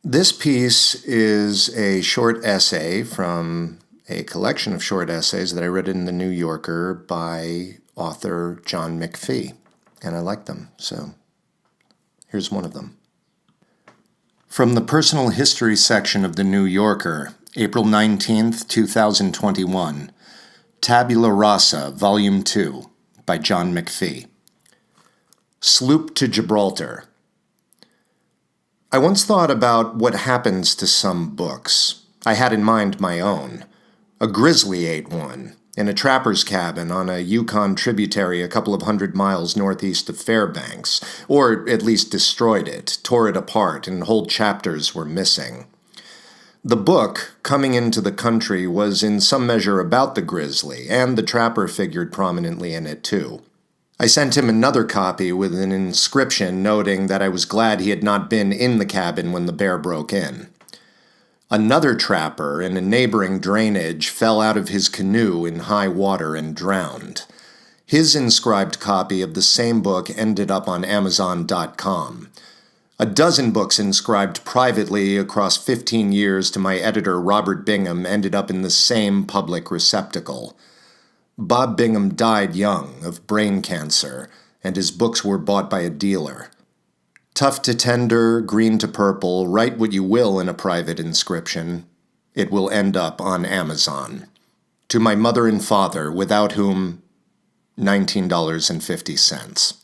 This piece is a short essay from a collection of short essays that I read in the New Yorker by author John McPhee, and I like them, so here's one of them. From the personal history section of the New Yorker, April 19th, 2021, Tabula Rasa, Volume 2, by John McPhee. Sloop to Gibraltar. I once thought about what happens to some books. I had in mind my own. A grizzly ate one, in a trapper's cabin on a Yukon tributary a couple of 100 miles northeast of Fairbanks, or at least destroyed it, tore it apart, and whole chapters were missing. The book, coming into the country, was in some measure about the grizzly, and the trapper figured prominently in it too. I sent him another copy with an inscription noting that I was glad he had not been in the cabin when the bear broke in. Another trapper in a neighboring drainage fell out of his canoe in high water and drowned. His inscribed copy of the same book ended up on Amazon.com. A dozen books inscribed privately across 15 years to my editor Robert Bingham ended up in the same public receptacle. Bob Bingham died young of brain cancer, and his books were bought by a dealer. Tough to tender, green to purple, write what you will in a private inscription. It will end up on Amazon. To my mother and father, without whom, $19.50.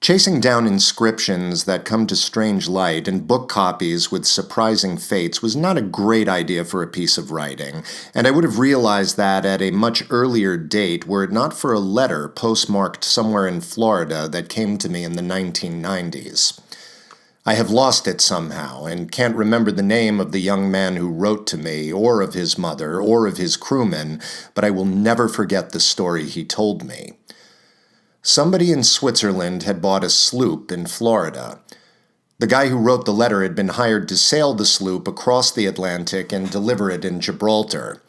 Chasing down inscriptions that come to strange light and book copies with surprising fates was not a great idea for a piece of writing, and I would have realized that at a much earlier date were it not for a letter postmarked somewhere in Florida that came to me in the 1990s. I have lost it somehow, and can't remember the name of the young man who wrote to me, or of his mother, or of his crewmen, but I will never forget the story he told me. Somebody in Switzerland had bought a sloop in Florida. The guy who wrote the letter had been hired to sail the sloop across the Atlantic and deliver it in Gibraltar.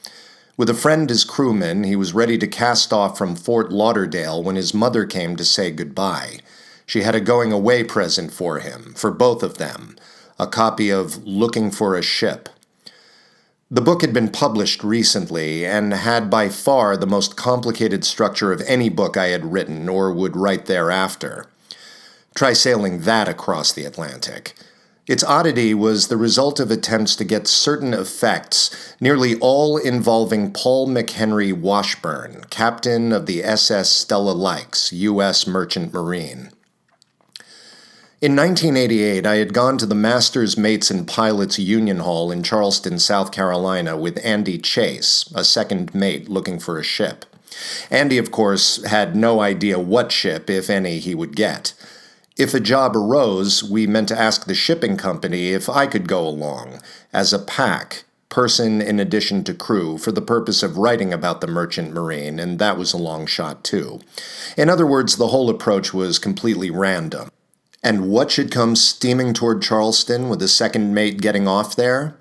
With a friend as crewman, he was ready to cast off from Fort Lauderdale when his mother came to say goodbye. She had a going-away present for him, for both of them, a copy of Looking for a Ship. The book had been published recently and had by far the most complicated structure of any book I had written or would write thereafter. Try sailing that across the Atlantic. Its oddity was the result of attempts to get certain effects, nearly all involving Paul McHenry Washburn, captain of the SS Stella Lykes, U.S. Merchant Marine. In 1988, I had gone to the Masters Mates and Pilots Union Hall in Charleston, South Carolina, with Andy Chase, a second mate looking for a ship. Andy, of course, had no idea what ship, if any, he would get. If a job arose, we meant to ask the shipping company if I could go along, as a pack, person in addition to crew, for the purpose of writing about the Merchant Marine, and that was a long shot too. In other words, the whole approach was completely random. And what should come steaming toward Charleston with a second mate getting off there?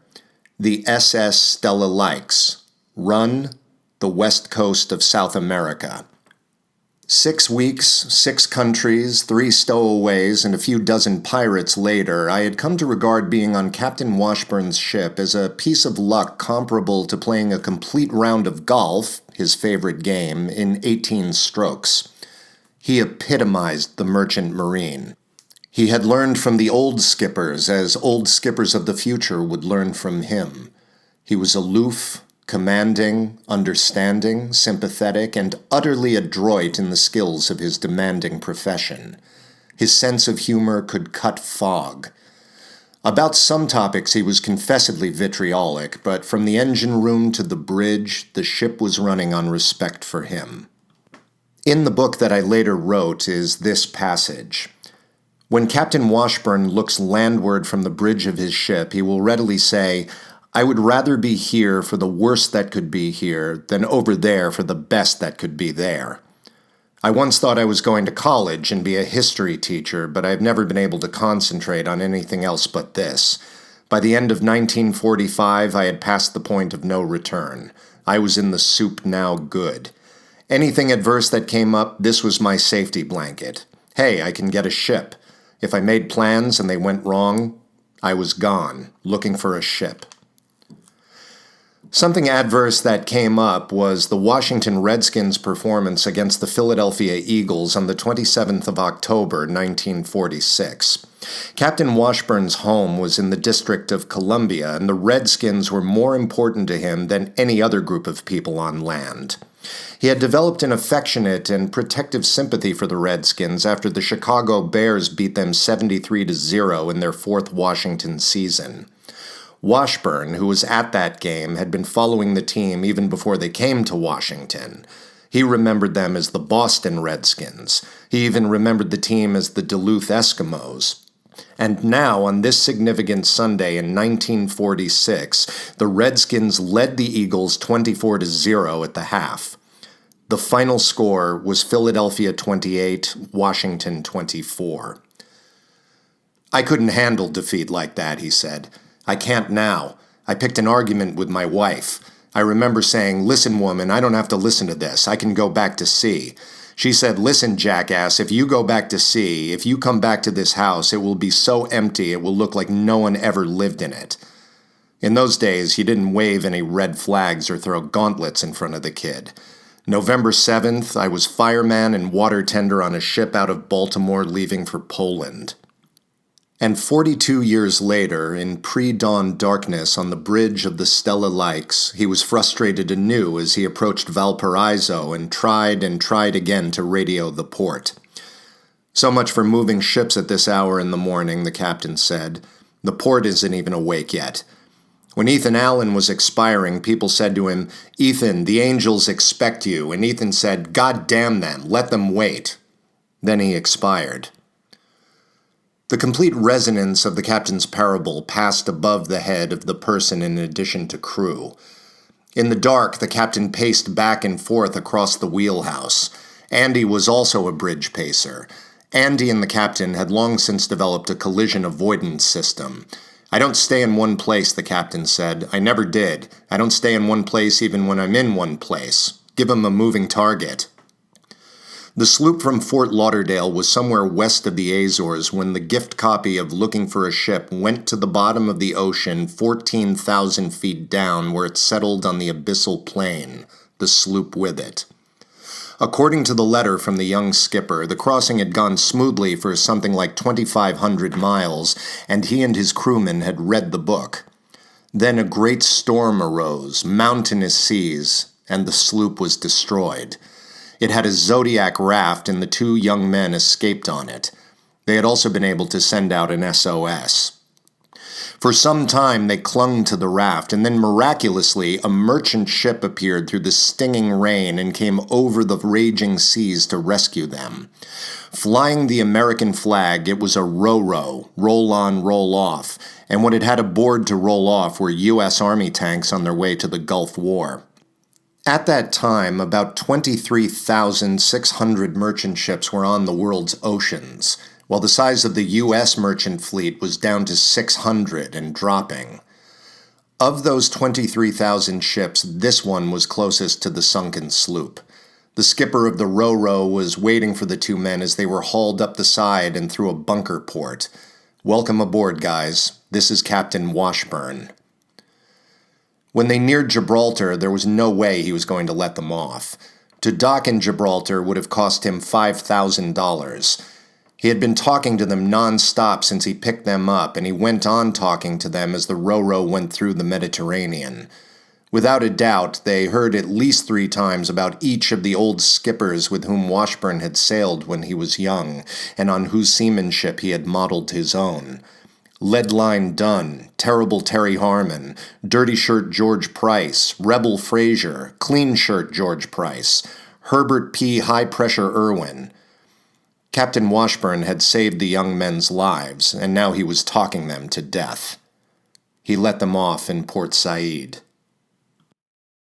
The SS Stella Lykes, run the west coast of South America. 6 weeks, 6 countries, 3 stowaways, and a few dozen pirates later, I had come to regard being on Captain Washburn's ship as a piece of luck comparable to playing a complete round of golf, his favorite game, in 18 strokes. He epitomized the Merchant Marine. He had learned from the old skippers, as old skippers of the future would learn from him. He was aloof, commanding, understanding, sympathetic, and utterly adroit in the skills of his demanding profession. His sense of humor could cut fog. About some topics he was confessedly vitriolic, but from the engine room to the bridge, the ship was running on respect for him. In the book that I later wrote is this passage. When Captain Washburn looks landward from the bridge of his ship, he will readily say, "I would rather be here for the worst that could be here than over there for the best that could be there." I once thought I was going to college and be a history teacher, but I've never been able to concentrate on anything else but this. By the end of 1945, I had passed the point of no return. I was in the soup now good. Anything adverse that came up, this was my safety blanket. Hey, I can get a ship. If I made plans and they went wrong, I was gone, looking for a ship. Something adverse that came up was the Washington Redskins' performance against the Philadelphia Eagles on the 27th of October, 1946. Captain Washburn's home was in the District of Columbia, and the Redskins were more important to him than any other group of people on land. He had developed an affectionate and protective sympathy for the Redskins after the Chicago Bears beat them 73-0 in their fourth Washington season. Washburn, who was at that game, had been following the team even before they came to Washington. He remembered them as the Boston Redskins. He even remembered the team as the Duluth Eskimos. And now, on this significant Sunday in 1946, the Redskins led the Eagles 24-0 at the half. The final score was Philadelphia 28, Washington 24. "I couldn't handle defeat like that," he said. "I can't now. I picked an argument with my wife. I remember saying, 'Listen, woman, I don't have to listen to this. I can go back to sea.' She said, 'Listen, jackass, if you go back to sea, if you come back to this house, it will be so empty it will look like no one ever lived in it.'" In those days, you didn't wave any red flags or throw gauntlets in front of the kid. November 7th, I was fireman and water tender on a ship out of Baltimore leaving for Poland. And 42 years later, in pre-dawn darkness on the bridge of the Stella Likes, he was frustrated anew as he approached Valparaiso and tried again to radio the port. "So much for moving ships at this hour in the morning," the captain said. "The port isn't even awake yet." When Ethan Allen was expiring, people said to him, "Ethan, the angels expect you," and Ethan said, "God damn them, let them wait." Then he expired. The complete resonance of the captain's parable passed above the head of the person in addition to crew. In the dark, the captain paced back and forth across the wheelhouse. Andy was also a bridge pacer. Andy and the captain had long since developed a collision avoidance system. "I don't stay in one place," the captain said. "I never did. I don't stay in one place even when I'm in one place. Give 'em a moving target." The sloop from Fort Lauderdale was somewhere west of the Azores when the gift copy of Looking for a Ship went to the bottom of the ocean 14,000 feet down where it settled on the abyssal plain, the sloop with it. According to the letter from the young skipper, the crossing had gone smoothly for something like 2,500 miles, and he and his crewmen had read the book. Then a great storm arose, mountainous seas, and the sloop was destroyed. It had a Zodiac raft, and the two young men escaped on it. They had also been able to send out an SOS. For some time they clung to the raft, and then miraculously a merchant ship appeared through the stinging rain and came over the raging seas to rescue them. Flying the American flag, it was a ro-ro, roll-on, roll-off, and what it had aboard to roll off were U.S. Army tanks on their way to the Gulf War. At that time, about 23,600 merchant ships were on the world's oceans, while the size of the U.S. merchant fleet was down to 600 and dropping. Of those 23,000 ships, this one was closest to the sunken sloop. The skipper of the ro-ro was waiting for the two men as they were hauled up the side and through a bunker port. "Welcome aboard, guys. This is Captain Washburn." When they neared Gibraltar, there was no way he was going to let them off. To dock in Gibraltar would have cost him $5,000. He had been talking to them non-stop since he picked them up, and he went on talking to them as the ro-ro went through the Mediterranean. Without a doubt, they heard at least 3 times about each of the old skippers with whom Washburn had sailed when he was young, and on whose seamanship he had modeled his own. Leadline Dunn, Terrible Terry Harmon, Dirty Shirt George Price, Rebel Frazier, Clean Shirt George Price, Herbert P. High Pressure Irwin. Captain Washburn had saved the young men's lives, and now he was talking them to death. He let them off in Port Said.